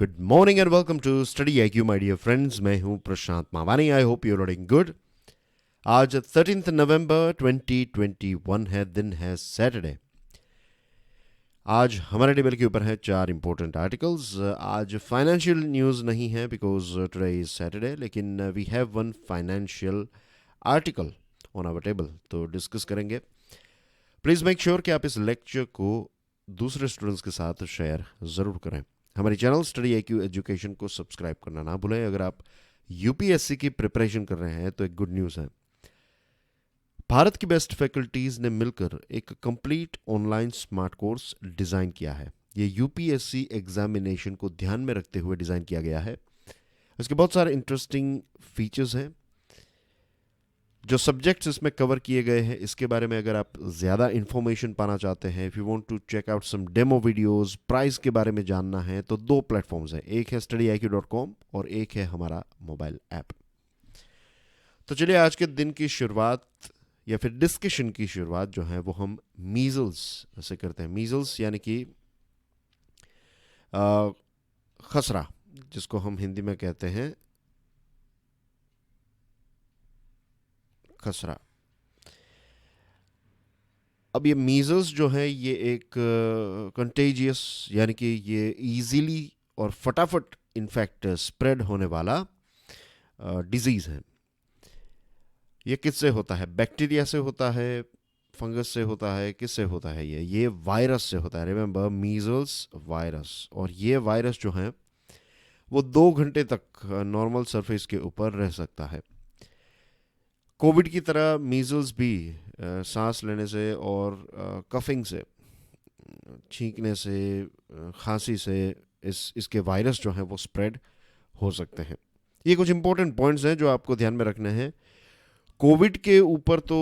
Good morning and welcome to Study IQ, my dear friends. मैं हूं प्रशांत Mawani. I hope you're doing good. आज 13 नवंबर 2021 है, दिन है सैटरडे. आज हमारे टेबल के ऊपर है 4 इंपॉर्टेंट आर्टिकल्स. आज फाइनेंशियल न्यूज़ नहीं है बिकॉज टुडे इज सैटरडे, लेकिन we have one financial article on our table, तो डिस्कस करेंगे. प्लीज़ मेक श्योर कि आप इस लेक्चर को दूसरे स्टूडेंट्स के साथ शेयर ज़रूर करें. हमारी चैनल स्टडी IQ एजुकेशन को सब्सक्राइब करना ना भूलें. अगर आप यूपीएससी की प्रिपरेशन कर रहे हैं तो एक गुड न्यूज़ है. भारत की बेस्ट फैकल्टीज़ ने मिलकर एक complete online smart course design किया है. ये यूपीएससी एग्जामिनेशन को ध्यान में रखते हुए डिज़ाइन किया गया है. इसके बहुत सारे इंटरेस्टिंग फीचर्स हैं. जो सब्जेक्ट्स इसमें कवर किए गए हैं, इसके बारे में अगर आप ज़्यादा इन्फॉर्मेशन पाना चाहते हैं, if you want to check out some demo videos, price के बारे में जानना है, तो 2 प्लेटफॉर्म्स हैं. एक है studyIQ.com और एक है हमारा मोबाइल ऐप. तो चलिए आज के दिन की शुरुआत या फिर डिस्कशन की शुरुआत जो है वो हम मीजल्स से करते हैं. मीजल्स यानी कि खसरा, जिसको हम हिंदी में कहते हैं खसरा. अब ये मीजल्स जो है ये एक कंटेजियस यानी कि ये इजीली और फटाफट इनफैक्ट स्प्रेड होने वाला डिजीज़ है. ये किससे होता है? बैक्टीरिया से होता है, फंगस से होता है, किससे होता है? ये वायरस से होता है. Remember, measles virus. और ये वायरस जो है वो 2 घंटे तक नॉर्मल सरफेस के ऊपर रह सकता है. कोविड की तरह मीजल्स भी सांस लेने से और कफिंग से, छींकने से, खांसी से इसके वायरस जो हैं वो स्प्रेड हो सकते हैं. ये कुछ इंपॉर्टेंट पॉइंट्स हैं जो आपको ध्यान में रखने हैं. कोविड के ऊपर तो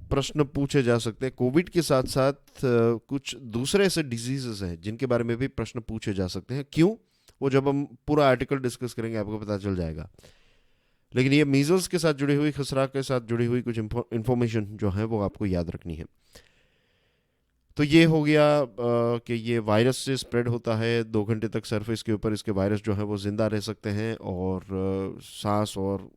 प्रश्न पूछे जा सकते हैं. कोविड के साथ साथ कुछ दूसरे ऐसे डिजीजेस हैं जिनके बारे में भी प्रश्न पूछे जा सकते हैं. क्यों? वो जब हम पूरा आर्टिकल डिस्कस करेंगे आपको पता चल जाएगा. लेकिन ये मीजल्स के साथ जुड़ी हुई, खसरा के साथ जुड़ी हुई कुछ इंफॉर्मेशन जो है वो आपको याद रखनी है. तो ये हो गया कि ये वायरस से स्प्रेड होता है. 2 घंटे तक सरफेस के ऊपर इसके वायरस जो है वो जिंदा रह सकते हैं और सांस और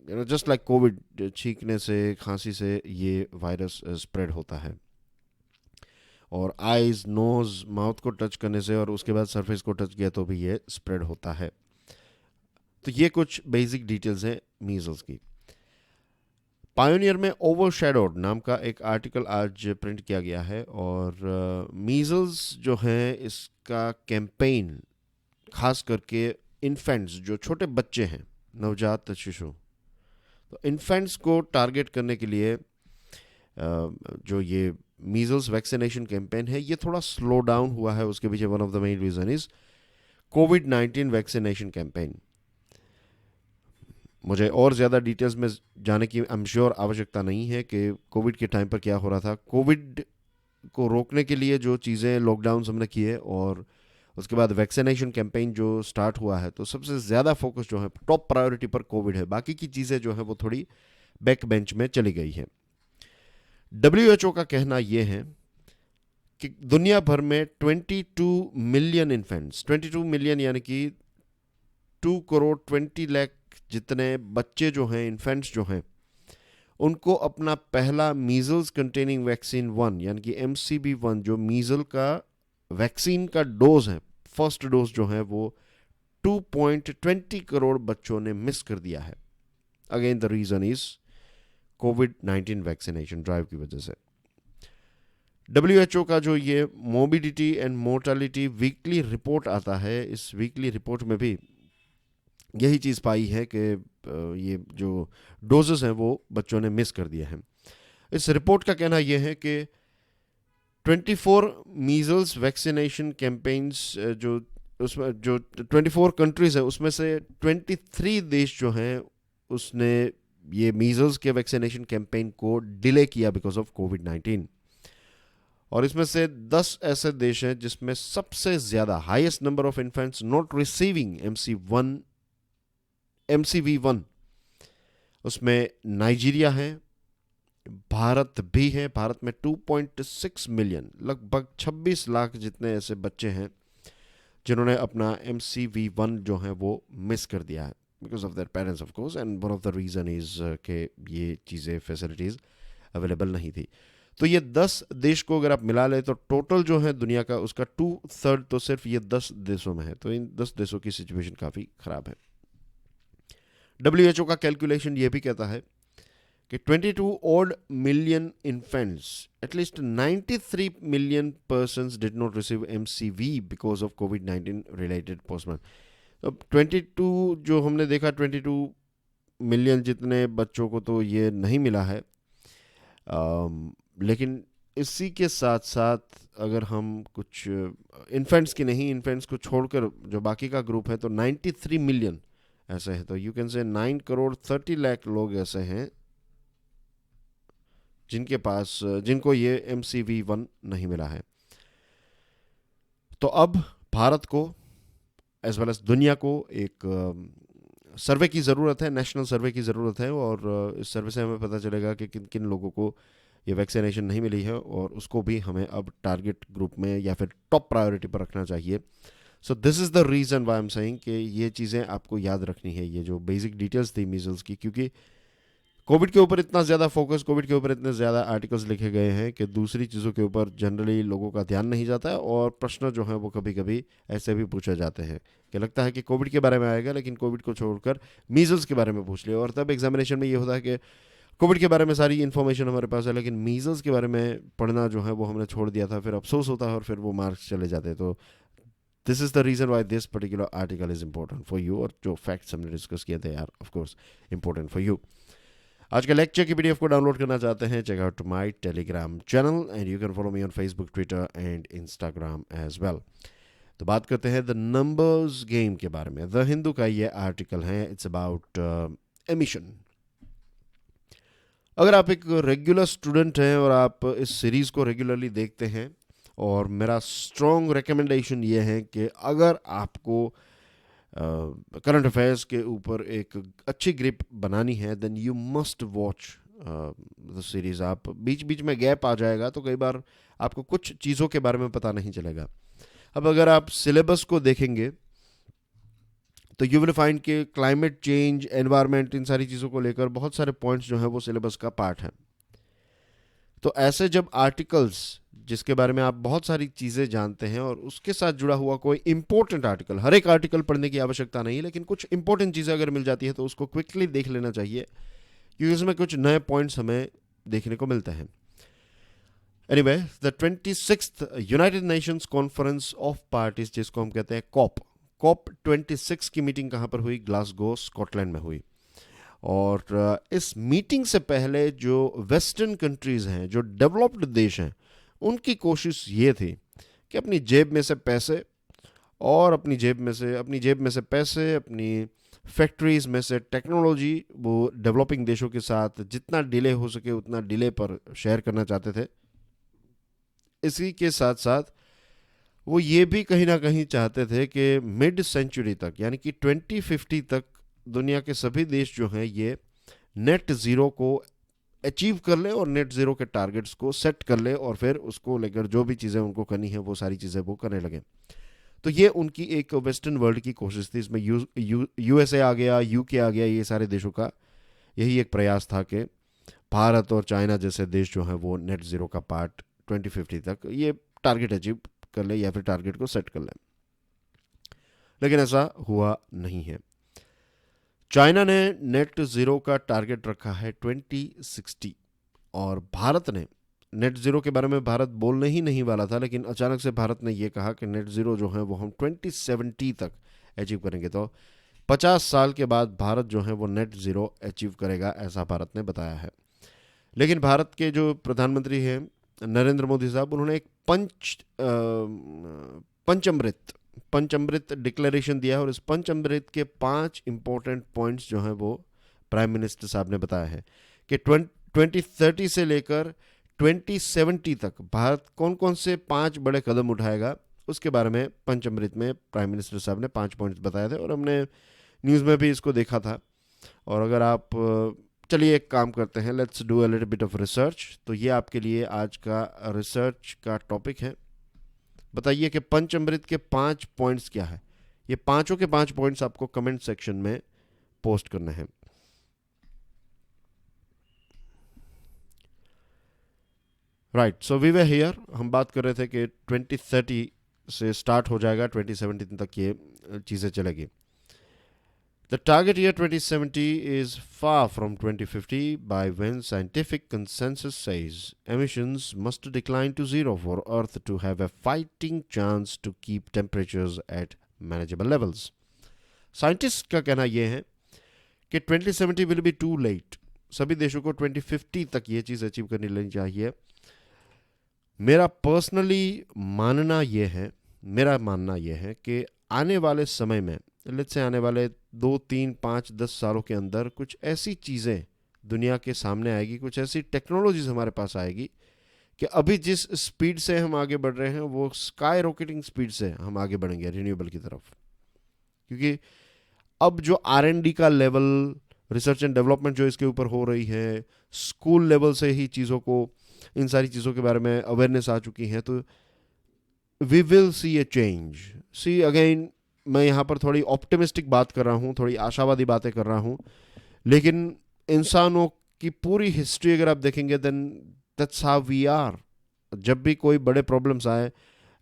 जस्ट लाइक कोविड, छींकने से, खांसी से ये वायरस स्प्रेड होता है. और आइज, नोज, माउथ को टच करने से और उसके बाद सरफेस को टच किया तो भी ये स्प्रेड होता है. तो ये कुछ बेसिक डिटेल्स हैं मीजल्स की. पायोनियर में ओवरशैडोड नाम का एक आर्टिकल आज प्रिंट किया गया है. और मीजल्स जो है इसका कैंपेन खास करके इन्फेंट्स, जो छोटे बच्चे हैं, नवजात शिशु, तो इन्फेंट्स को टारगेट करने के लिए जो ये मीजल्स वैक्सीनेशन कैंपेन है ये थोड़ा स्लो डाउन हुआ है. उसके पीछे one of the main reason is कोविड-19 वैक्सीनेशन कैंपेन. मुझे और ज़्यादा डिटेल्स में जाने की आई एम श्योर आवश्यकता नहीं है कि कोविड के टाइम पर क्या हो रहा था. कोविड को रोकने के लिए जो चीज़ें लॉकडाउन हमने किए और उसके बाद वैक्सीनेशन कैंपेन जो स्टार्ट हुआ है, तो सबसे ज़्यादा फोकस जो है टॉप प्रायोरिटी पर कोविड है. बाकी की चीज़ें जो है वो थोड़ी बैक बेंच में चली गई हैं. WHO का कहना यह है कि दुनिया भर में 22 मिलियन इन्फेंट्स, 22 मिलियन यानी कि 2 करोड़ 20 लाख जितने बच्चे जो हैं, इन्फेंट्स जो हैं, उनको अपना पहला मीजल्स कंटेनिंग वैक्सीन 1 यानी कि MCV1, जो मीजल का वैक्सीन का डोज है, फर्स्ट डोज जो है वो 2.20 करोड़ बच्चों ने मिस कर दिया है. अगेन द रीजन इज कोविड-19 वैक्सीनेशन ड्राइव की वजह से. WHO का जो ये morbidity and mortality weekly report आता है, इस वीकली रिपोर्ट में भी यही चीज़ पाई है कि ये जो डोजेस हैं वो बच्चों ने मिस कर दिए हैं. इस रिपोर्ट का कहना यह है कि 24 मीजल्स वैक्सीनेशन कैंपेन्स जो उसमें जो 24 कंट्रीज़ हैं उसमें से 23 देश जो हैं उसने ये मीजल्स के वैक्सीनेशन कैंपेन को डिले किया बिकॉज ऑफ कोविड-19. और इसमें से 10 ऐसे देश हैं जिसमें सबसे ज़्यादा highest number of infants not receiving MCV1, उसमें नाइजीरिया है, भारत भी है. भारत में 2.6 मिलियन, लगभग 26 लाख जितने ऐसे बच्चे हैं जिन्होंने अपना MCV1 जो है वो मिस कर दिया है because of their parents of course, and one of the reason is कि ये चीज़ें फैसिलिटीज़ अवेलेबल नहीं थी। तो ये 10 देश को अगर आप मिला लें तो टोटल जो है दुनिया का उसका 2/3 तो सिर्फ ये 10 देशों में है। तो इन 10 देशों की सिचुएशन काफ़ी ख़राब है। WHO का कैलकुलेशन ये भी कहता है कि 22 odd million infants, at least 93 million persons did not receive MCV because of COVID-19 related postponement. अब 22 जो हमने देखा 22 मिलियन जितने बच्चों को तो ये नहीं मिला है, लेकिन इसी के साथ साथ अगर हम कुछ इन्फेंट्स की नहीं, इन्फेंट्स को छोड़कर जो बाकी का ग्रुप है तो 93 मिलियन ऐसे हैं। तो you can say 9 crore 30 lakh लोग ऐसे हैं जिनको ये MCV1 नहीं मिला है। तो अब भारत को एज वेल एज दुनिया को एक सर्वे की ज़रूरत है, नेशनल सर्वे की ज़रूरत है, और इस सर्वे से हमें पता चलेगा कि किन किन लोगों को ये वैक्सीनेशन नहीं मिली है, और उसको भी हमें अब टारगेट ग्रुप में या फिर टॉप प्रायोरिटी पर रखना चाहिए। So this is the reason Y am saying कि ये चीज़ें आपको याद रखनी है, ये जो बेसिक डिटेल्स थी मीजल्स की, क्योंकि कोविड के ऊपर इतना ज़्यादा फोकस, कोविड के ऊपर इतने ज़्यादा आर्टिकल्स लिखे गए हैं कि दूसरी चीज़ों के ऊपर जनरली लोगों का ध्यान नहीं जाता है, और प्रश्न जो हैं वो कभी कभी ऐसे भी पूछे जाते हैं कि लगता है कि कोविड के बारे में आएगा लेकिन कोविड को छोड़कर मीजल्स के बारे में पूछ लिया, और तब एग्जामिनेशन में ये होता है कि कोविड के बारे में सारी इन्फॉर्मेशन हमारे पास है लेकिन मीजल्स के बारे में पढ़ना जो है वो हमने छोड़ दिया था, फिर अफसोस होता है और फिर वो मार्क्स चले जाते हैं। तो this is the reason why this particular article is important for you, और जो फैक्ट्स हमने डिस्कस किए थे are of course important for you. आज का लेक्चर की PDF को डाउनलोड करना चाहते हैं, check out my Telegram channel and you can follow me on Facebook, Twitter and Instagram as well. तो बात करते हैं द नंबर्स गेम के बारे में। द हिंदू का ये आर्टिकल है, इट्स अबाउट एमिशन। अगर आप एक रेगुलर स्टूडेंट हैं और आप इस सीरीज़ को रेगुलरली देखते हैं, और मेरा स्ट्रॉन्ग रिकमेंडेशन ये है कि अगर आपको करंट अफेयर्स के ऊपर एक अच्छी ग्रिप बनानी है then you must watch the series. आप बीच बीच में गैप आ जाएगा तो कई बार आपको कुछ चीज़ों के बारे में पता नहीं चलेगा। अब अगर आप सिलेबस को देखेंगे तो यू विल फाइंड कि क्लाइमेट चेंज, एनवायरनमेंट, इन सारी चीज़ों को लेकर बहुत सारे पॉइंट्स जो हैं वो सिलेबस का पार्ट है। तो ऐसे जब आर्टिकल्स जिसके बारे में आप बहुत सारी चीज़ें जानते हैं और उसके साथ जुड़ा हुआ कोई इंपॉर्टेंट आर्टिकल, हर एक आर्टिकल पढ़ने की आवश्यकता नहीं है लेकिन कुछ इंपॉर्टेंट चीज़ें अगर मिल जाती है तो उसको क्विकली देख लेना चाहिए, क्योंकि उसमें कुछ नए पॉइंट्स हमें देखने को मिलते हैं। Anyway, the 26th United Nations conference of parties, जिसको हम कहते हैं COP 26 की मीटिंग कहाँ पर हुई? ग्लासगो, स्कॉटलैंड में हुई। और इस मीटिंग से पहले जो वेस्टर्न कंट्रीज़ हैं, जो डेवलप्ड देश हैं, उनकी कोशिश ये थी कि अपनी जेब में से पैसे अपनी फैक्ट्रीज़ में से टेक्नोलॉजी वो डेवलपिंग देशों के साथ जितना डिले हो सके उतना डिले पर शेयर करना चाहते थे। इसी के साथ साथ वो ये भी कहीं ना कहीं चाहते थे कि मिड सेंचुरी तक, यानी कि 2050 तक दुनिया के सभी देश जो हैं ये नेट ज़ीरो को अचीव कर ले और नेट ज़ीरो के टारगेट्स को सेट कर ले, और फिर उसको लेकर जो भी चीज़ें उनको करनी है वो सारी चीज़ें वो करने लगे। तो ये उनकी एक वेस्टर्न वर्ल्ड की कोशिश थी। इसमें USA आ गया, UK आ गया, ये सारे देशों का यही एक प्रयास था कि भारत और चाइना जैसे देश जो हैं वो नेट ज़ीरो का पार्ट 2050 तक ये टारगेट अचीव कर ले या फिर टारगेट को सेट कर ले, लेकिन ऐसा हुआ नहीं है। चाइना ने नेट ज़ीरो का टारगेट रखा है 2060, और भारत ने नेट ज़ीरो के बारे में भारत बोलने ही नहीं वाला था, लेकिन अचानक से भारत ने ये कहा कि नेट ज़ीरो जो है वो हम 2070 तक अचीव करेंगे। तो 50 साल के बाद भारत जो है वो नेट ज़ीरो अचीव करेगा, ऐसा भारत ने बताया है। लेकिन भारत के जो प्रधानमंत्री हैं नरेंद्र मोदी साहब, उन्होंने एक पंचअमृत डिक्लेरेशन दिया है, और इस पंचअमृत के 5 इंपॉर्टेंट पॉइंट्स जो हैं वो प्राइम मिनिस्टर साहब ने बताया है कि 2030 से लेकर 2070 तक भारत कौन कौन से 5 बड़े कदम उठाएगा, उसके बारे में पंचअमृत में प्राइम मिनिस्टर साहब ने 5 पॉइंट्स बताए थे, और हमने न्यूज़ में भी इसको देखा था। और अगर आप चलिए एक काम करते हैं, let's do a little bit of research. तो ये आपके लिए आज का रिसर्च का टॉपिक है। बताइए कि पंचामृत के 5 पॉइंट्स क्या है। ये पांचों के 5 पॉइंट्स आपको कमेंट सेक्शन में पोस्ट करने हैं। Right, so we way here, हम बात कर रहे थे कि 2030 से स्टार्ट हो जाएगा, 2017 तक ये चीज़ें चलेगी। The target year 2070 is far from 2050, by when scientific consensus says emissions must decline to zero for Earth to have a fighting chance to keep temperatures at manageable levels. Scientist का कहना यह है कि 2070 will be too late. सभी देशों को 2050 तक ये चीज़ अचीव करनी लेनी चाहिए। मेरा मानना यह है कि आने वाले समय में, लेट्स से आने वाले 2, 3, 5, 10 सालों के अंदर कुछ ऐसी चीज़ें दुनिया के सामने आएगी, कुछ ऐसी टेक्नोलॉजीज हमारे पास आएगी कि अभी जिस स्पीड से हम आगे बढ़ रहे हैं वो स्काई रॉकेटिंग स्पीड से हम आगे बढ़ेंगे रिन्यूएबल की तरफ। क्योंकि अब जो R&D का लेवल, रिसर्च एंड डेवलपमेंट जो इसके ऊपर हो रही है, स्कूल लेवल से ही चीज़ों को, इन सारी चीज़ों के बारे में अवेयरनेस आ चुकी है, तो we will see a change. See again, मैं यहाँ पर थोड़ी ऑप्टिमिस्टिक बात कर रहा हूँ, थोड़ी आशावादी बातें कर रहा हूँ, लेकिन इंसानों की पूरी हिस्ट्री अगर आप देखेंगे then that's how we are. जब भी कोई बड़े प्रॉब्लम्स आए,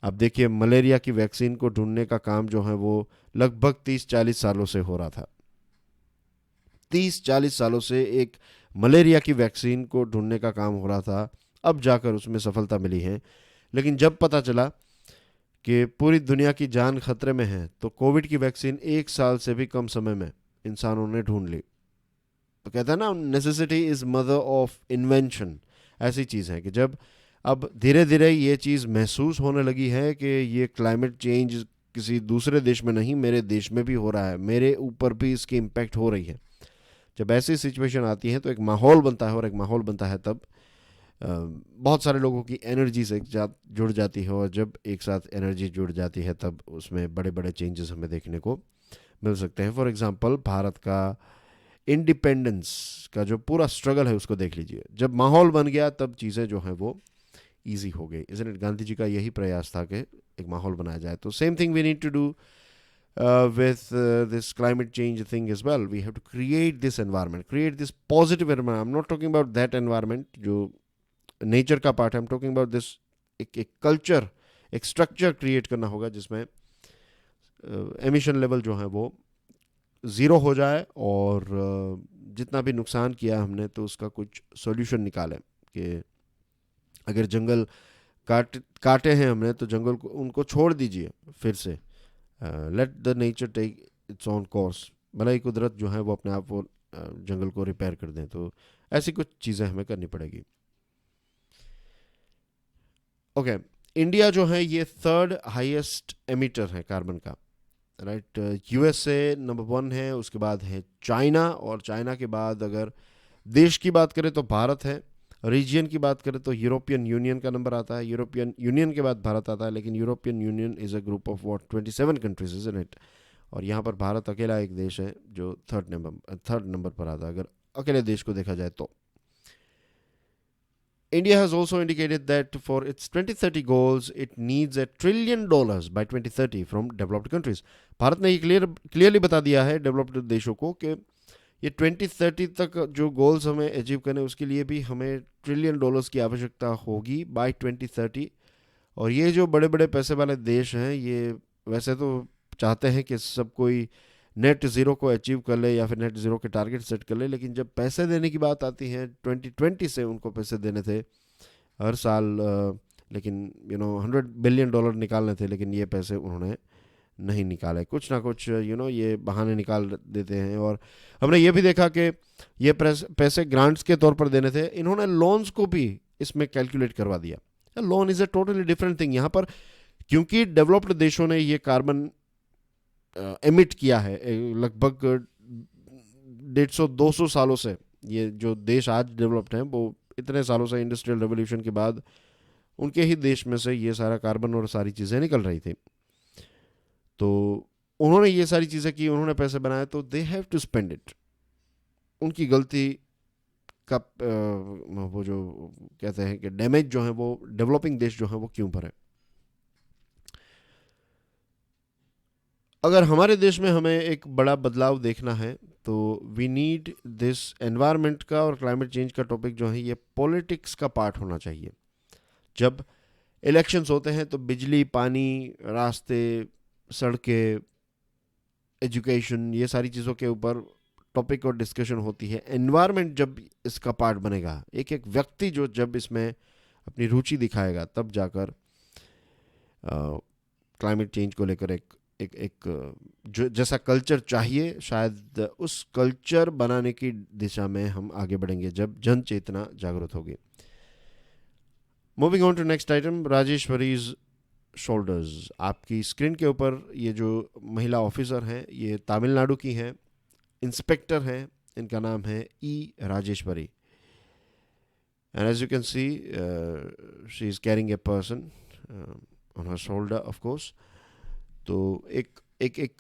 आप देखिए मलेरिया की वैक्सीन को ढूंढने का काम जो है वो लगभग 30-40 सालों से हो रहा था। 30-40 सालों से एक मलेरिया की वैक्सीन को ढूंढने का काम हो रहा था, अब जाकर उसमें सफलता मिली है। लेकिन जब पता चला कि पूरी दुनिया की जान खतरे में है, तो कोविड की वैक्सीन 1 साल से भी कम समय में इंसानों ने ढूंढ ली। तो कहता है ना, necessity is mother of invention. ऐसी चीज़ है कि जब अब धीरे धीरे ये चीज़ महसूस होने लगी है कि ये क्लाइमेट चेंज किसी दूसरे देश में नहीं, मेरे देश में भी हो रहा है, मेरे ऊपर भी इसकी इम्पैक्ट हो रही है। जब ऐसी सिचुएशन आती है तो एक माहौल बनता है, और एक माहौल बनता है तब बहुत सारे लोगों की एनर्जी से जुड़ जाती है, और जब एक साथ एनर्जी जुड़ जाती है तब उसमें बड़े बड़े चेंजेस हमें देखने को मिल सकते हैं। फॉर एग्जांपल, भारत का इंडिपेंडेंस का जो पूरा स्ट्रगल है उसको देख लीजिए। जब माहौल बन गया तब चीज़ें जो हैं वो ईजी हो गई। इसलिए गांधी जी का यही प्रयास था कि एक माहौल बनाया जाए। तो same thing we need to do with this climate change thing as well. We have to create this environment, create this positive environment. I'm not talking about that environment जो नेचर का पार्ट है, I'm talking about this एक culture, एक structure create करना होगा जिसमें emission level जो है वो ज़ीरो हो जाए, और जितना भी नुकसान किया हमने तो उसका कुछ सॉल्यूशन निकालें। कि अगर जंगल काटे हैं हमने तो जंगल को, उनको छोड़ दीजिए फिर से, let the nature take its own course. भले ही कुदरत जो है वो अपने आप वो जंगल को रिपेयर कर दें। तो ऐसी कुछ चीज़ें हमें करनी पड़ेगी। ओके, इंडिया जो है ये 3rd हाईएस्ट एमिटर है कार्बन का, राइट। USA नंबर 1 है, उसके बाद है चाइना, और चाइना के बाद अगर देश की बात करें तो भारत है, रीजन की बात करें तो यूरोपियन यूनियन का नंबर आता है, यूरोपियन यूनियन के बाद भारत आता है। लेकिन European union is a group of 27 countries, isn't it? और यहाँ पर भारत अकेला एक देश है जो थर्ड नंबर पर आता है, अगर अकेले देश को देखा जाए तो। India has also indicated that for its 2030 goals, it needs $1 trillion by 2030 from developed countries. Bharat ने ये क्लियरली बता दिया है डेवलप्ड देशों को कि ये 2030 तक जो गोल्स हमें अचीव करने उसके लिए भी हमें $1 ट्रिलियन की आवश्यकता होगी बाय 2030। और ये जो बड़े बड़े पैसे वाले देश हैं, ये वैसे तो चाहते हैं कि सब कोई नेट ज़ीरो को अचीव कर ले या फिर नेट ज़ीरो के टारगेट सेट कर ले, लेकिन जब पैसे देने की बात आती है, 2020 से उनको पैसे देने थे हर साल, लेकिन $100 बिलियन निकालने थे, लेकिन ये पैसे उन्होंने नहीं निकाले। कुछ ना कुछ ये बहाने निकाल देते हैं। और हमने ये भी देखा कि ये पैसे ग्रांट्स के तौर पर देने थे, इन्होंने लोन्स को भी इसमें कैलकुलेट करवा दिया। Loan is a totally different thing. यहाँ पर क्योंकि डेवलप्ड देशों ने ये कार्बन एमिट किया है लगभग 150-200 सालों से, ये जो देश आज डेवलप्ड हैं वो इतने सालों से इंडस्ट्रियल रेवोल्यूशन के बाद उनके ही देश में से ये सारा कार्बन और सारी चीज़ें निकल रही थी। तो उन्होंने ये सारी चीज़ें की, उन्होंने पैसे बनाए, तो they have to spend it. उनकी गलती का वो जो कहते हैं कि डैमेज जो है वो डेवलपिंग देश जो है वो क्यों भरे। अगर हमारे देश में हमें एक बड़ा बदलाव देखना है तो वी नीड दिस एनवायरनमेंट का और क्लाइमेट चेंज का टॉपिक जो है ये पॉलिटिक्स का पार्ट होना चाहिए। जब इलेक्शंस होते हैं तो बिजली, पानी, रास्ते, सड़कें, एजुकेशन, ये सारी चीज़ों के ऊपर टॉपिक और डिस्कशन होती है। एनवायरनमेंट जब इसका पार्ट बनेगा, एक एक व्यक्ति जो जब इसमें अपनी रुचि दिखाएगा, तब जाकर क्लाइमेट चेंज को लेकर एक जो जैसा कल्चर चाहिए, शायद उस कल्चर बनाने की दिशा में हम आगे बढ़ेंगे जब जन चेतना जागृत होगी। Moving on to next item, Rajeshwari's shoulders. आपकी स्क्रीन के ऊपर ये जो महिला ऑफिसर हैं ये तमिलनाडु की हैं, इंस्पेक्टर हैं, इनका नाम है E Rajeshwari. And as you can see she is carrying a person on her shoulder of course. तो एक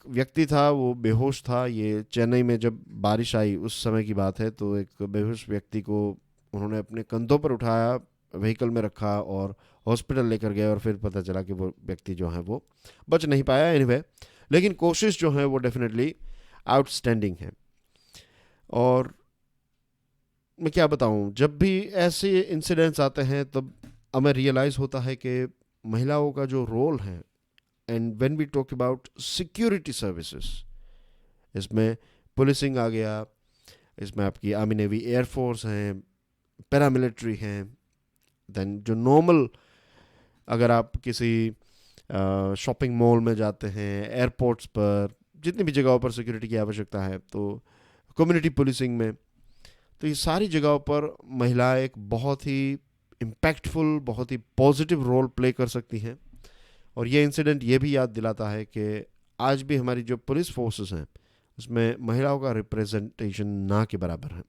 व्यक्ति था, वो बेहोश था। ये चेन्नई में जब बारिश आई उस समय की बात है। तो एक बेहोश व्यक्ति को उन्होंने अपने कंधों पर उठाया, व्हीकल में रखा और हॉस्पिटल लेकर गए, और फिर पता चला कि वो व्यक्ति जो है वो बच नहीं पाया। एनीवे, लेकिन कोशिश जो है वो डेफिनेटली आउटस्टैंडिंग है। और मैं क्या बताऊं, जब भी ऐसे इंसिडेंट्स आते हैं तब हमें रियलाइज़ होता है कि महिलाओं का जो रोल है, and when we talk about security services, इसमें पुलिसिंग आ गया, इसमें आपकी आर्मी, नेवी, एयरफोर्स हैं, पैरामिलिट्री हैं, देन जो नॉर्मल, अगर आप किसी शॉपिंग मॉल में जाते हैं, एयरपोर्ट्स पर, जितनी भी जगहों पर सिक्योरिटी की आवश्यकता है, तो कम्युनिटी पुलिसिंग में, तो ये सारी जगहों पर महिलाएं एक बहुत ही इम्पैक्टफुल, बहुत ही पॉजिटिव रोल प्ले कर सकती हैं। और ये इंसिडेंट ये भी याद दिलाता है कि आज भी हमारी जो पुलिस फोर्सेस हैं उसमें महिलाओं का रिप्रेजेंटेशन ना के बराबर है।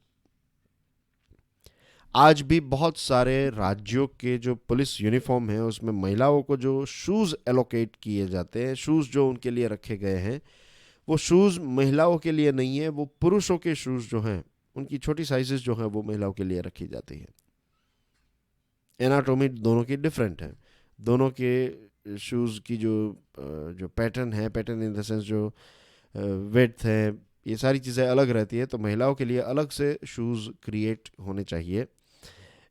आज भी बहुत सारे राज्यों के जो पुलिस यूनिफॉर्म हैं उसमें महिलाओं को जो शूज़ एलोकेट किए जाते हैं, शूज़ जो उनके लिए रखे गए हैं, वो शूज़ महिलाओं के लिए नहीं है, वो पुरुषों के शूज़ जो हैं, उनकी छोटी साइजेस जो हैं वो महिलाओं के लिए रखी जाती है। एनाटॉमी दोनों की डिफरेंट है। दोनों के शूज़ की जो पैटर्न है, पैटर्न इन द सेंस जो विड्थ है, ये सारी चीज़ें अलग रहती है। तो महिलाओं के लिए अलग से शूज़ क्रिएट होने चाहिए,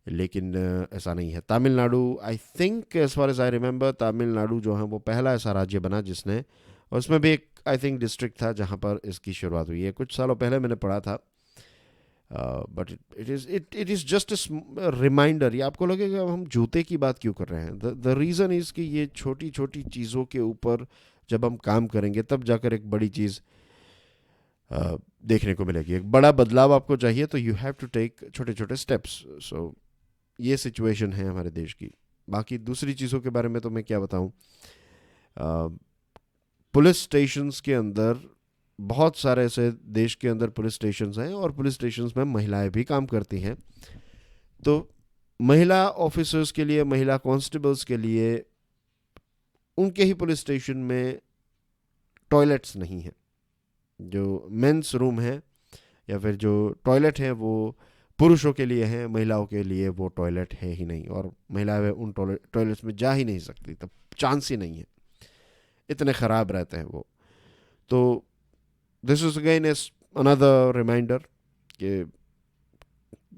लेकिन ऐसा नहीं है। Tamil Nadu, I think as far as I remember, Tamil Nadu जो है वो पहला ऐसा राज्य बना जिसने, और उसमें भी एक आई थिंक डिस्ट्रिक्ट था जहाँ पर इसकी शुरुआत हुई है। कुछ सालों पहले मैंने पढ़ा था, but it is just reminder. ये आपको लगेगा हम जूते की बात क्यों कर रहे हैं। द रीज़न इज़ कि ये छोटी छोटी चीज़ों के ऊपर जब हम काम करेंगे तब जाकर एक बड़ी चीज़ देखने को मिलेगी। एक बड़ा बदलाव आपको चाहिए तो यू हैव टू टेक छोटे छोटे स्टेप्स। सो ये सिचुएशन है हमारे देश की। बाकी दूसरी चीज़ों के बारे में तो मैं क्या बताऊं। पुलिस स्टेशंस के अंदर बहुत सारे ऐसे देश के अंदर पुलिस स्टेशंस हैं, और पुलिस स्टेशंस में महिलाएं भी काम करती हैं। तो महिला ऑफिसर्स के लिए, महिला कांस्टेबल्स के लिए, उनके ही पुलिस स्टेशन में टॉयलेट्स नहीं हैं। जो मेंस रूम है या फिर जो टॉयलेट है वो पुरुषों के लिए हैं, महिलाओं के लिए वो टॉयलेट है ही नहीं, और महिलाएं उन टॉयलेट्स में जा ही नहीं सकती, तब चांस ही नहीं है, इतने ख़राब रहते हैं वो। तो this is again is another reminder कि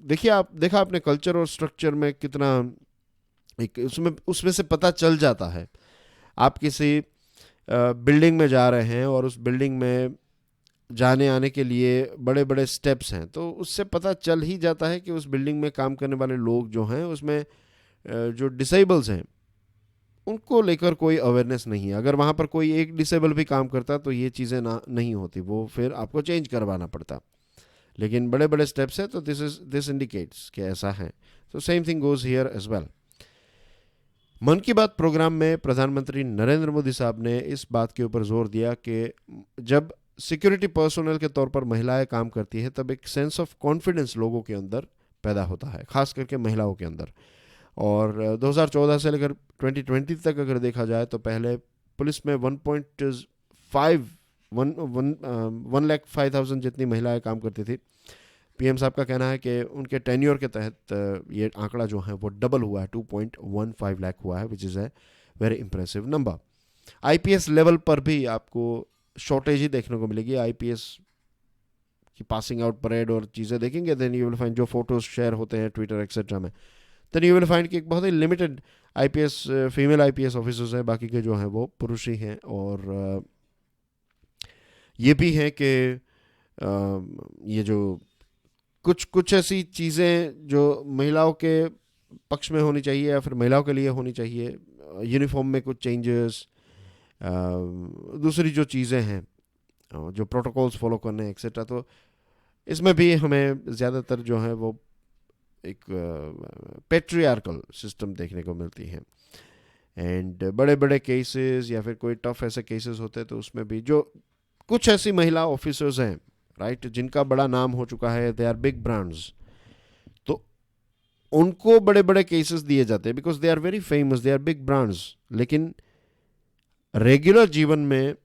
देखा आपने कल्चर और स्ट्रक्चर में कितना एक उसमें से पता चल जाता है। आप किसी बिल्डिंग में जा रहे हैं और उस बिल्डिंग में जाने आने के लिए बड़े बड़े स्टेप्स हैं, तो उससे पता चल ही जाता है कि उस बिल्डिंग में काम करने वाले लोग जो हैं उसमें जो डिसेबल्स हैं उनको लेकर कोई अवेयरनेस नहीं है। अगर वहाँ पर कोई एक डिसेबल भी काम करता तो ये चीज़ें नहीं होती, वो फिर आपको चेंज करवाना पड़ता। लेकिन बड़े बड़े स्टेप्स हैं तो दिस इंडिकेट्स कि ऐसा है। तो same thing goes here as well. Mann Ki बात प्रोग्राम में प्रधानमंत्री नरेंद्र मोदी साहब ने इस बात के ऊपर जोर दिया कि जब सिक्योरिटी पर्सोनल के तौर पर महिलाएं काम करती है तब एक सेंस ऑफ कॉन्फिडेंस लोगों के अंदर पैदा होता है, खास करके महिलाओं के अंदर। और 2014 से लेकर 2020 तक अगर देखा जाए तो पहले पुलिस में 1,05,000 जितनी महिलाएं काम करती थी। पीएम साहब का कहना है कि उनके टेन्योर के तहत ये आंकड़ा जो है वो डबल हुआ है, 2.15 लाख हुआ है, which is a very impressive number. IPS level पर भी आपको शॉर्टेज ही देखने को मिलेगी आईपीएस की पासिंग आउट परेड और चीज़ें देखेंगे, देन यू विल फाइंड जो फोटोज शेयर होते हैं ट्विटर एक्सेट्रा में, देन यू विल फाइंड कि एक बहुत ही limited IPS female IPS officers हैं, बाकी के जो हैं वो पुरुष ही हैं। और ये भी है कि ये जो कुछ कुछ ऐसी चीज़ें जो महिलाओं के पक्ष में होनी चाहिए या फिर महिलाओं के लिए होनी चाहिए, यूनिफॉर्म में कुछ चेंजेस, दूसरी जो चीज़ें हैं जो प्रोटोकॉल्स फॉलो करने हैं एक्सेट्रा, तो इसमें भी हमें ज़्यादातर जो है वो एक पेट्रियार्कल सिस्टम देखने को मिलती है। एंड बड़े बड़े केसेस या फिर कोई टफ ऐसे केसेस होते हैं तो उसमें भी जो कुछ ऐसी महिला ऑफिसर्स हैं राइट जिनका बड़ा नाम हो चुका है, दे आर बिग ब्रांड्स, तो उनको बड़े बड़े केसेस दिए जाते हैं because they are very famous, they are big brands. लेकिन रेगुलर जीवन में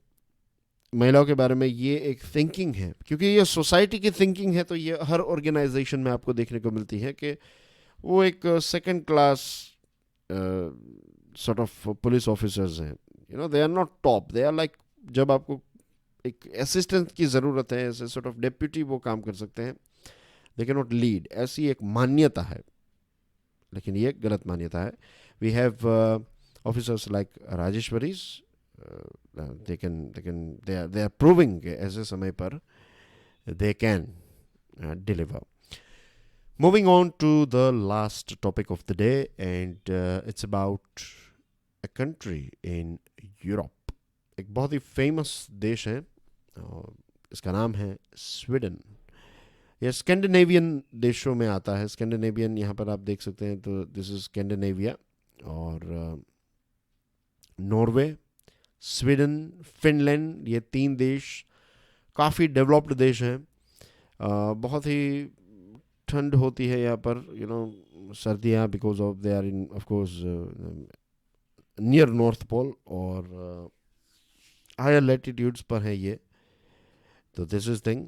महिलाओं के बारे में ये एक थिंकिंग है, क्योंकि ये सोसाइटी की थिंकिंग है, तो ये हर ऑर्गेनाइजेशन में आपको देखने को मिलती है कि वो एक second class sort of police officers हैं, you know, they are not top, they are like, जब आपको एक असिस्टेंट की ज़रूरत है ऐसे सॉर्ट ऑफ डेप्यूटी वो काम कर सकते हैं, दे कैन नॉट लीड, ऐसी एक मान्यता है, लेकिन ये गलत मान्यता है। We have officers like Rajeshwaris, they are proving कि ऐसे समय पर they can deliver. Moving on to the last topic of the day, and it's about a country in Europe. एक बहुत ही फेमस देश है, इसका नाम है स्वीडन। ये स्कैंडिनेवियन देशों में आता है। स्कैंडिनेवियन यहाँ पर आप देख सकते हैं, तो दिस इज स्कैंडिनेविया, और नॉर्वे, स्वीडन, फिनलैंड, ये 3 देश काफ़ी डेवलप्ड देश हैं। बहुत ही ठंड होती है यहाँ पर, यू नो, सर्दियाँ, because of they are in of course near North Pole, और हायर लैटिट्यूड्स पर है ये, तो दिस इज थिंग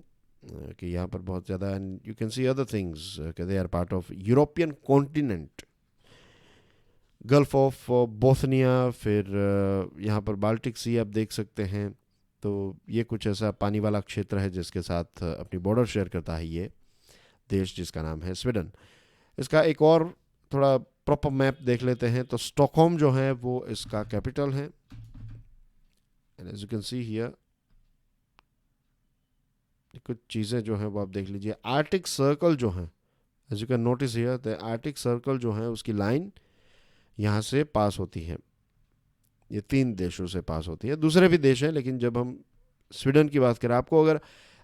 कि यहाँ पर बहुत ज़्यादा, and you can see other things कि they are part of European continent, gulf of Bosnia, फिर यहाँ पर बाल्टिक सी आप देख सकते हैं। तो ये कुछ ऐसा पानी वाला क्षेत्र है जिसके साथ अपनी बॉर्डर शेयर करता है ये देश, जिसका नाम है स्वीडन। इसका एक और थोड़ा प्रॉपर मैप देख लेते हैं, तो स्टॉकहोम जो है वो इसका कैपिटल है, and as you can see here कुछ चीज़ें जो हैं वो आप देख लीजिए। आर्टिक सर्कल जो है, as you can notice here, the Arctic circle जो है उसकी लाइन यहाँ से पास होती है, ये 3 देशों से पास होती है, दूसरे भी देश हैं, लेकिन जब हम स्वीडन की बात करें, आपको अगर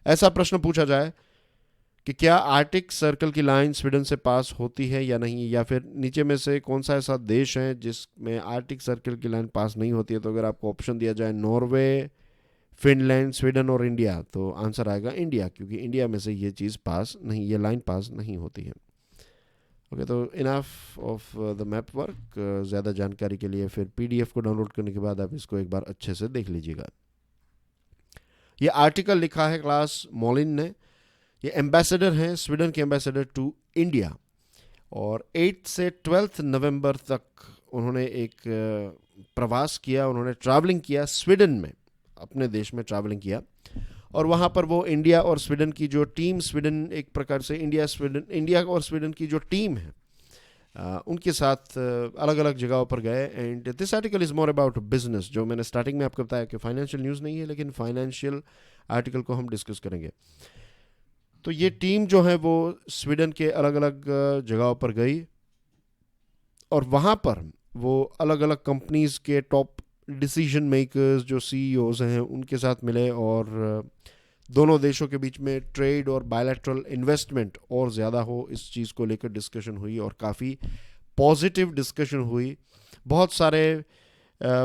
ऐसा प्रश्न पूछा जाए कि क्या आर्टिक सर्कल की लाइन स्वीडन से पास होती है या नहीं, या फिर नीचे में से कौन सा ऐसा देश है जिसमें आर्टिक सर्कल की लाइन पास नहीं होती है, तो अगर आपको ऑप्शन दिया जाए नॉर्वे, फिनलैंड, स्वीडन और इंडिया, तो आंसर आएगा इंडिया, क्योंकि इंडिया में से ये चीज़ पास नहीं, ये लाइन पास नहीं होती है। ओके, तो enough of the map work. ज़्यादा जानकारी के लिए फिर पीडीएफ को डाउनलोड करने के बाद आप इसको एक बार अच्छे से देख लीजिएगा। ये आर्टिकल लिखा है क्लास मॉलिन ने, ये एम्बेसडर हैं, स्वीडन के एम्बेसडर टू इंडिया, और 8 से 12 नवंबर तक उन्होंने एक प्रवास किया, उन्होंने ट्रैवलिंग किया स्वीडन में, अपने देश में ट्रैवलिंग किया, और वहाँ पर वो इंडिया और स्वीडन की जो टीम, स्वीडन एक प्रकार से इंडिया और स्वीडन की जो टीम है उनके साथ अलग अलग जगहों पर गए। And this article is more about business, जो मैंने स्टार्टिंग में आपको बताया कि फाइनेंशियल न्यूज़ नहीं है, लेकिन फाइनेंशियल आर्टिकल को हम डिस्कस करेंगे। तो ये टीम जो है वो स्वीडन के अलग अलग जगहों पर गई, और वहाँ पर वो अलग अलग कंपनीज़ के टॉप डिसीजन मेकर्स, जो सीईओज हैं, उनके साथ मिले, और दोनों देशों के बीच में ट्रेड और बायलैटरल इन्वेस्टमेंट और ज़्यादा हो, इस चीज़ को लेकर डिस्कशन हुई, और काफ़ी पॉजिटिव डिस्कशन हुई। बहुत सारे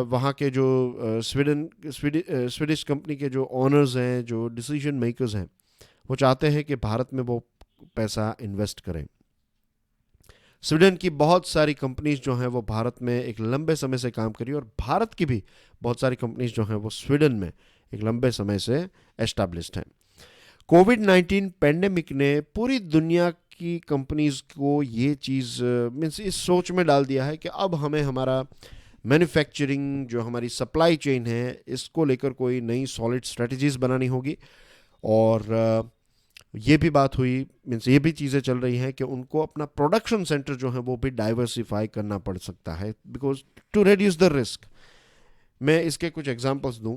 वहाँ के जो स्वीडिश कंपनी के जो ऑनर्स हैं, जो डिसीजन मेकर्स हैं, वो चाहते हैं कि भारत में वो पैसा इन्वेस्ट करें। स्वीडन की बहुत सारी कंपनीज जो हैं वो भारत में एक लंबे समय से काम करी, और भारत की भी बहुत सारी कंपनीज जो हैं वो स्वीडन में एक लंबे समय से एस्टैब्लिश्ड हैं। कोविड-19 पैंडेमिक ने पूरी दुनिया की कंपनीज को ये चीज़ मीन्स इस सोच में डाल दिया है कि अब हमें हमारा मैन्युफैक्चरिंग, जो हमारी सप्लाई चेन है, इसको लेकर कोई नई सॉलिड स्ट्रेटजीज बनानी होगी। और ये भी बात हुई, मीन्स ये भी चीज़ें चल रही हैं कि उनको अपना प्रोडक्शन सेंटर जो है वो भी डाइवर्सिफाई करना पड़ सकता है, because to reduce the risk. मैं इसके कुछ एग्जांपल्स दूं।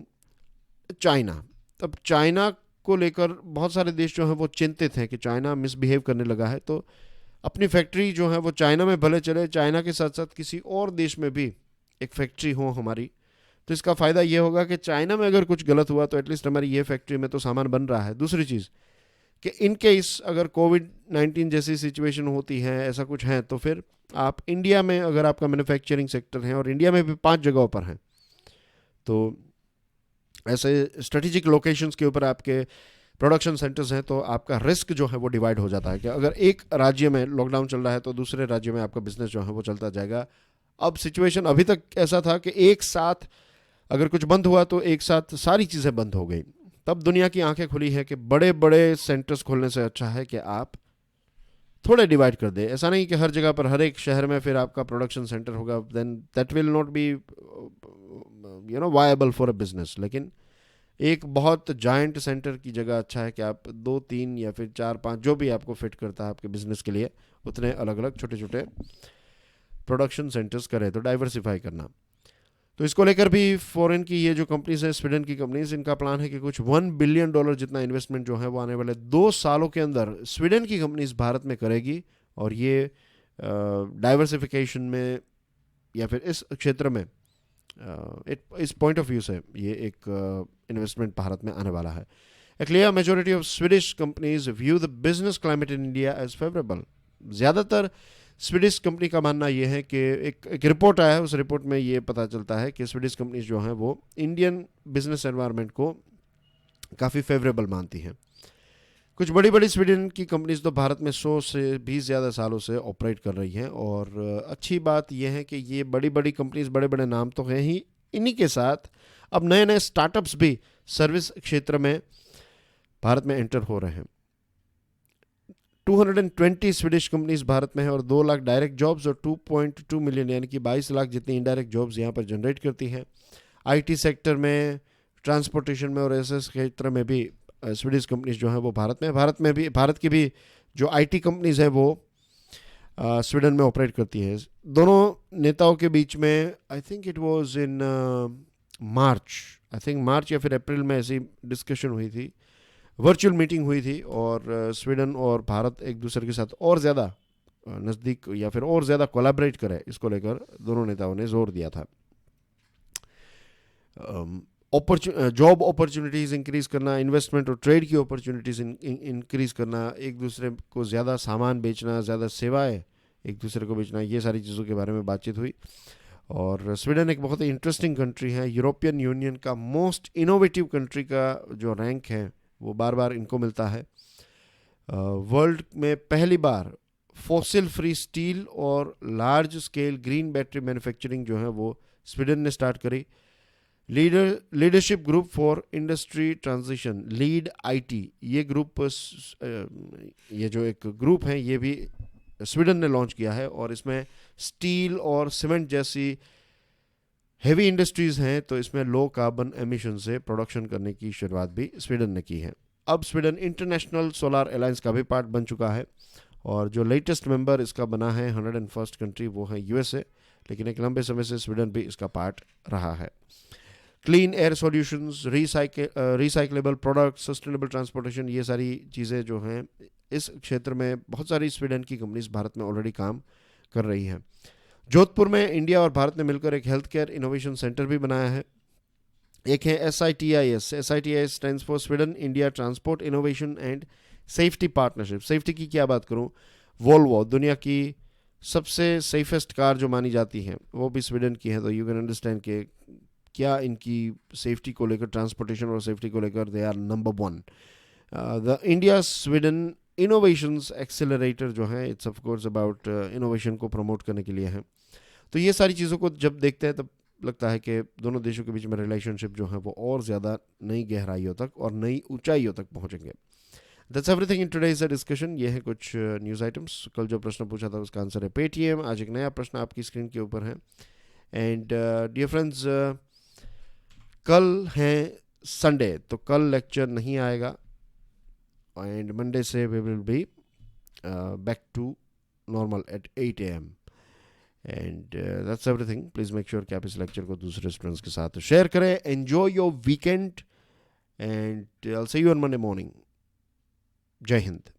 चाइना, अब चाइना को लेकर बहुत सारे देश जो हैं वो चिंतित हैं कि चाइना मिसबिहेव करने लगा है, तो अपनी फैक्ट्री जो है वो चाइना में भले चले, चाइना के साथ साथ किसी और देश में भी एक फैक्ट्री हो हमारी, तो इसका फ़ायदा ये होगा कि चाइना में अगर कुछ गलत हुआ तो एटलीस्ट हमारी ये फैक्ट्री में तो सामान बन रहा है। दूसरी चीज़ कि इन केस अगर कोविड-19 जैसी सिचुएशन होती है, ऐसा कुछ है, तो फिर आप इंडिया में, अगर आपका मैन्युफैक्चरिंग सेक्टर है और इंडिया में भी 5 जगहों पर हैं, तो ऐसे स्ट्रेटेजिक लोकेशंस के ऊपर आपके प्रोडक्शन सेंटर्स हैं, तो आपका रिस्क जो है वो डिवाइड हो जाता है कि अगर एक राज्य में लॉकडाउन चल रहा है तो दूसरे राज्य में आपका बिजनेस जो है वो चलता जाएगा। अब सिचुएशन अभी तक ऐसा था कि एक साथ अगर कुछ बंद हुआ तो एक साथ सारी चीज़ें बंद हो गई। तब दुनिया की आंखें खुली है कि बड़े बड़े सेंटर्स खोलने से अच्छा है कि आप थोड़े डिवाइड कर दे। ऐसा नहीं कि हर जगह पर, हर एक शहर में फिर आपका प्रोडक्शन सेंटर होगा, then that will not be viable for a business. लेकिन एक बहुत जायंट सेंटर की जगह अच्छा है कि आप 2-3 या फिर 4-5, जो भी आपको फिट करता है आपके बिजनेस के लिए, उतने अलग अलग छोटे छोटे प्रोडक्शन सेंटर्स करें। तो डाइवर्सिफाई करना, तो इसको लेकर भी फॉरेन की ये जो कंपनीज है, स्वीडन की कंपनीज, इनका प्लान है कि कुछ $1 बिलियन जितना इन्वेस्टमेंट जो है वो आने वाले 2 सालों के अंदर स्वीडन की कंपनीज भारत में करेगी। और ये डाइवर्सिफिकेशन में या फिर इस क्षेत्र में इस पॉइंट ऑफ व्यू से ये एक इन्वेस्टमेंट भारत में आने वाला है। A clear majority of Swedish companies view the business climate in India as favorable. ज़्यादातर स्वीडिश कंपनी का मानना ये है कि एक रिपोर्ट आया है, उस रिपोर्ट में ये पता चलता है कि स्वीडिश कंपनीज जो हैं वो इंडियन बिजनेस एनवायरनमेंट को काफ़ी फेवरेबल मानती हैं। कुछ बड़ी बड़ी स्वीडन की कंपनीज तो भारत में 100 से भी ज़्यादा सालों से ऑपरेट कर रही हैं। और अच्छी बात यह है कि ये बड़ी बड़ी कंपनीज, बड़े बड़े नाम तो हैं ही, इन्हीं के साथ अब नए नए स्टार्टअप्स भी सर्विस क्षेत्र में भारत में एंटर हो रहे हैं। 220 स्वीडिश कंपनीज भारत में है और 2 लाख डायरेक्ट जॉब्स और 2.2 मिलियन यानी कि 22 लाख जितनी इनडायरेक्ट जॉब्स यहाँ पर जनरेट करती हैं। आईटी सेक्टर में, ट्रांसपोर्टेशन में और ऐसे क्षेत्र में भी स्वीडिश कंपनीज जो हैं वो भारत की भी जो आईटी कंपनीज हैं वो स्वीडन में ऑपरेट करती हैं। दोनों नेताओं के बीच में I think it was in March या फिर अप्रैल में ऐसी डिस्कशन हुई थी, वर्चुअल मीटिंग हुई थी, और स्वीडन और भारत एक दूसरे के साथ और ज़्यादा नज़दीक या फिर और ज़्यादा कोलैबोरेट करें, इसको लेकर दोनों नेताओं ने जोर दिया था। जॉब अपॉर्चुनिटीज़ इंक्रीज़ करना, इन्वेस्टमेंट और ट्रेड की अपॉर्चुनिटीज़ इंक्रीज़ करना, एक दूसरे को ज़्यादा सामान बेचना, ज़्यादा सेवाएं एक दूसरे को बेचना, ये सारी चीज़ों के बारे में बातचीत हुई। और स्वीडन एक बहुत ही इंटरेस्टिंग कंट्री है। यूरोपियन यूनियन का मोस्ट इनोवेटिव कंट्री का जो रैंक है वो बार बार इनको मिलता है। वर्ल्ड में पहली बार फॉसिल फ्री स्टील और large scale green battery manufacturing जो है वो स्वीडन ने स्टार्ट करी। Leadership group for industry transition, lead IT, ये ग्रुप, ये जो एक ग्रुप है ये भी स्वीडन ने लॉन्च किया है। और इसमें स्टील और सीमेंट जैसी हेवी इंडस्ट्रीज़ हैं, तो इसमें लो कार्बन एमिशन से प्रोडक्शन करने की शुरुआत भी स्वीडन ने की है। अब स्वीडन इंटरनेशनल सोलर अलायंस का भी पार्ट बन चुका है, और जो लेटेस्ट मेंबर इसका बना है 101st कंट्री वो है यूएसए, लेकिन एक लंबे समय से स्वीडन भी इसका पार्ट रहा है। Clean air solutions, recyclable product, sustainable transportation, ये सारी चीज़ें जो हैं इस क्षेत्र में बहुत सारी स्वीडन की कंपनीज भारत में ऑलरेडी काम कर रही हैं। जोधपुर में इंडिया और भारत ने मिलकर एक हेल्थ केयर इनोवेशन सेंटर भी बनाया है। एक है SITIS, SITIS stands for Sweden India transport innovation and safety partnership. Safety की क्या बात करूं, वोल्वो दुनिया की सबसे सेफेस्ट कार जो मानी जाती हैं वो भी स्वीडन की है, तो यू कैन अंडरस्टैंड कि क्या इनकी सेफ्टी को लेकर, ट्रांसपोर्टेशन और सेफ्टी को लेकर they are number 1। The India Sweden innovations accelerator जो है, it's of course about innovation को प्रमोट करने के लिए है। तो ये सारी चीज़ों को जब देखते हैं तब लगता है कि दोनों देशों के बीच में रिलेशनशिप जो है वो और ज़्यादा नई गहराइयों तक और नई ऊंचाइयों तक पहुंचेंगे। That's everything in today's discussion. ये है कुछ न्यूज़ आइटम्स। कल जो प्रश्न पूछा था उसका आंसर है पेटीएम। आज एक नया प्रश्न आपकी स्क्रीन के ऊपर है। एंड डियर फ्रेंड्स, कल है संडे, तो कल लेक्चर नहीं आएगा, एंड मंडे से we will be back to normal at 8 AM. And that's everything. Please make sure कि आप इस लेक्चर को दूसरे स्टूडेंट्स के साथ शेयर करें. Enjoy your weekend and I will see you on Monday morning. जय हिंद.